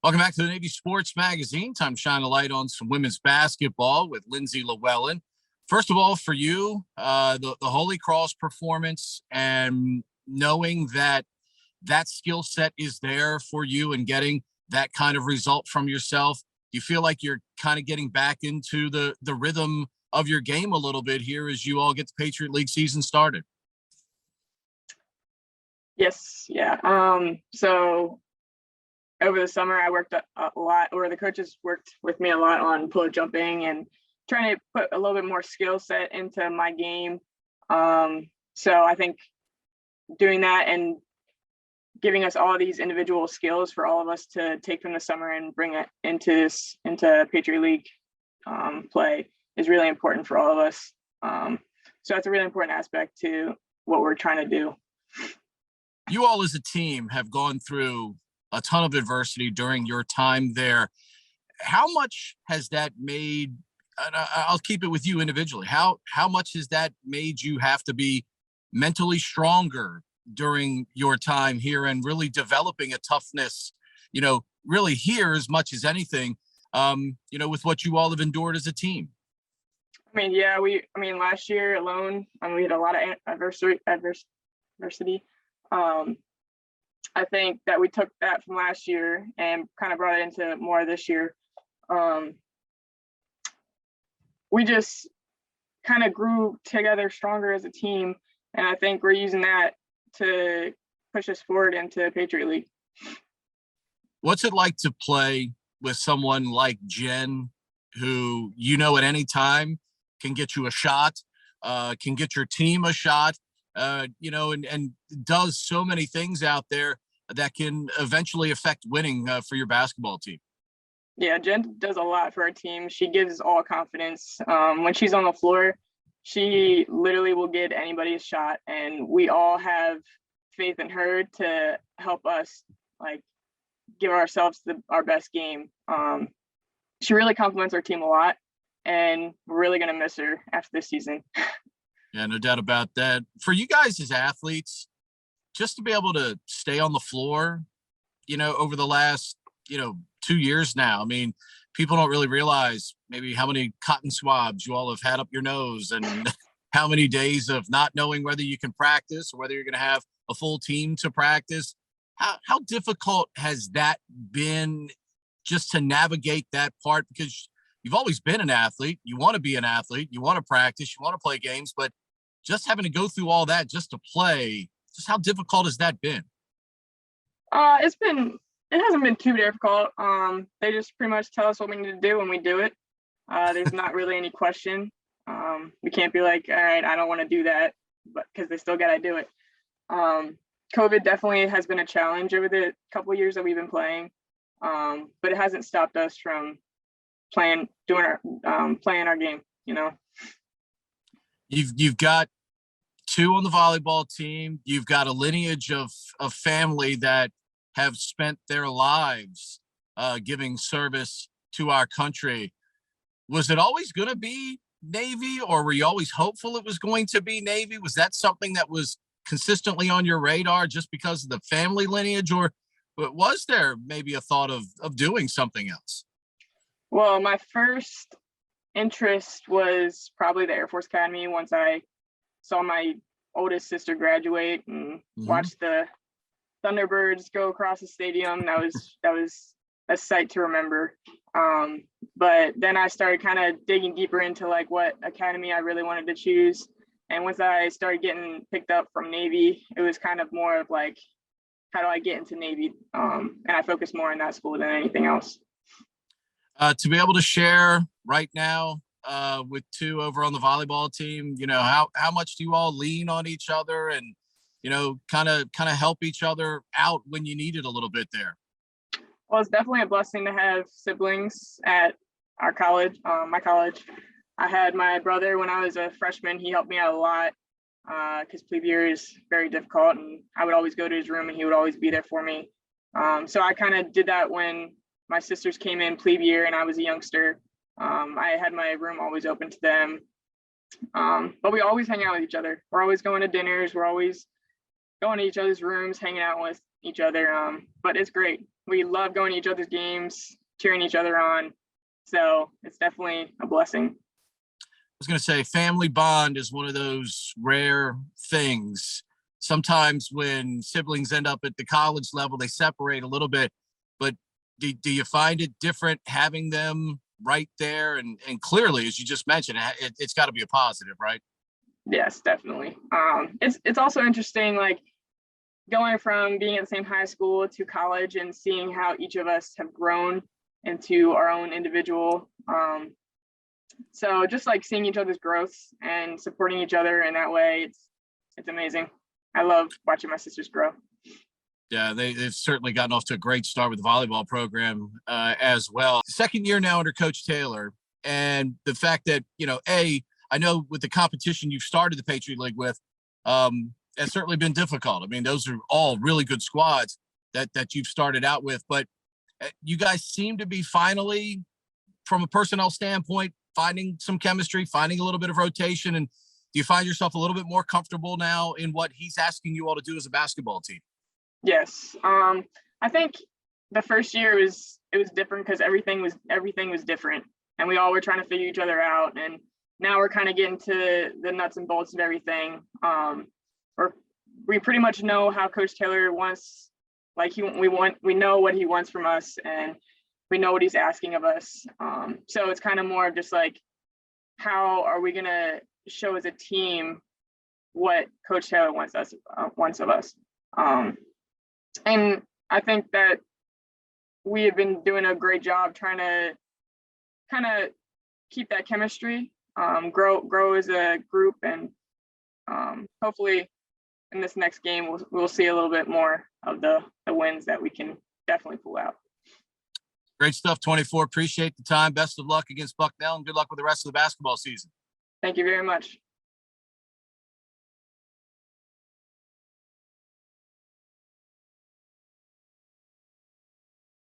Welcome back to the Navy Sports Magazine. Time to shine a light on some women's basketball with Lindsay Llewellyn. First of all, for you, the Holy Cross performance and knowing that that skill set is there for you and getting that kind of result from yourself, do you feel like you're kind of getting back into the rhythm of your game a little bit here as you all get the Patriot League season started? Yes, yeah. So over the summer, I worked a lot, or the coaches worked with me a lot on pull-up jumping and trying to put a little bit more skill set into my game. So I think doing that and giving us all these individual skills for all of us to take from the summer and bring it into Patriot League play is really important for all of us. So that's a really important aspect to what we're trying to do. You all as a team have gone through a ton of adversity during your time there. How much has that made, and I'll keep it with you individually, how much has that made you have to be mentally stronger during your time here and really developing a toughness, really here as much as anything, with what you all have endured as a team? Last year alone, we had a lot of adversity. I think that we took that from last year and kind of brought it into more this year. We just kind of grew together stronger as a team, and I think we're using that to push us forward into Patriot League. What's it like to play with someone like Jen, who at any time can get you a shot, can get your team a shot, and does so many things out there that can eventually affect winning for your basketball team? Yeah, Jen does a lot for our team. She gives all confidence. When she's on the floor, she literally will get anybody a shot, and we all have faith in her to help us give ourselves our best game. She really compliments our team a lot, and we're really going to miss her after this season. Yeah, no doubt about that. For you guys as athletes, just to be able to stay on the floor, over the last, 2 years now, people don't really realize maybe how many cotton swabs you all have had up your nose and how many days of not knowing whether you can practice or whether you're going to have a full team to practice. How difficult has that been just to navigate that part? Because you've always been an athlete. You want to be an athlete. You want to practice. You want to play games. But just having to go through all that just to play, just how difficult has that been? It hasn't been too difficult. They just pretty much tell us what we need to do and we do it. There's not really any question. We can't be like, all right, I don't want to do that, but because they still got to do it. COVID definitely has been a challenge over the couple of years that we've been playing, but it hasn't stopped us from playing our game. You've got two on the volleyball team. You've got a lineage of family that have spent their lives giving service to our country. Was it always going to be Navy, or were you always hopeful it was going to be Navy? Was that something that was consistently on your radar just because of the family lineage, or was there maybe a thought of doing something else? Well, my first interest was probably the Air Force Academy once I saw my oldest sister graduate and watched the Thunderbirds go across the stadium. That was a sight to remember. But then I started kind of digging deeper into what academy I really wanted to choose. And once I started getting picked up from Navy, it was kind of more of how do I get into Navy? And I focused more on that school than anything else. To be able to share right now with two over on the volleyball team, how much do you all lean on each other and, kind of help each other out when you need it a little bit there? Well, it's definitely a blessing to have siblings at our college, my college. I had my brother when I was a freshman. He helped me out a lot because plebe year is very difficult, and I would always go to his room and he would always be there for me. So I kind of did that when my sisters came in plebe year and I was a youngster. I had my room always open to them. But we always hang out with each other. We're always going to dinners. We're always going to each other's rooms, hanging out with each other. But it's great. we love going to each other's games, cheering each other on. So it's definitely a blessing. I was going to say family bond is one of those rare things. Sometimes when siblings end up at the college level, they separate a little bit, but do you find it different having them right there? And clearly, as you just mentioned, it's got to be a positive, right? Yes, definitely. It's also interesting, like going from being at the same high school to college and seeing how each of us have grown into our own individual. So just like seeing each other's growth and supporting each other in that way, it's amazing. I love watching my sisters grow. Yeah, they've certainly gotten off to a great start with the volleyball program as well. Second year now under Coach Taylor, and the fact that, I know with the competition you've started the Patriot League with, has certainly been difficult. I mean, those are all really good squads that you've started out with, but you guys seem to be finally, from a personnel standpoint, finding some chemistry, finding a little bit of rotation. And do you find yourself a little bit more comfortable now in what he's asking you all to do as a basketball team? Yes. I think the first year it was different because everything was different and we all were trying to figure each other out. And now we're kind of getting to the nuts and bolts of everything. We pretty much know how Coach Taylor wants, like we know what he wants from us and we know what he's asking of us. So it's kind of more of just like, how are we gonna show as a team what Coach Taylor wants of us? And I think that we have been doing a great job trying to kind of keep that chemistry, grow as a group, and hopefully in this next game we'll see a little bit more of the wins that we can definitely pull out. Great stuff, 24. Appreciate the time. Best of luck against Bucknell and good luck with the rest of the basketball season. Thank you very much.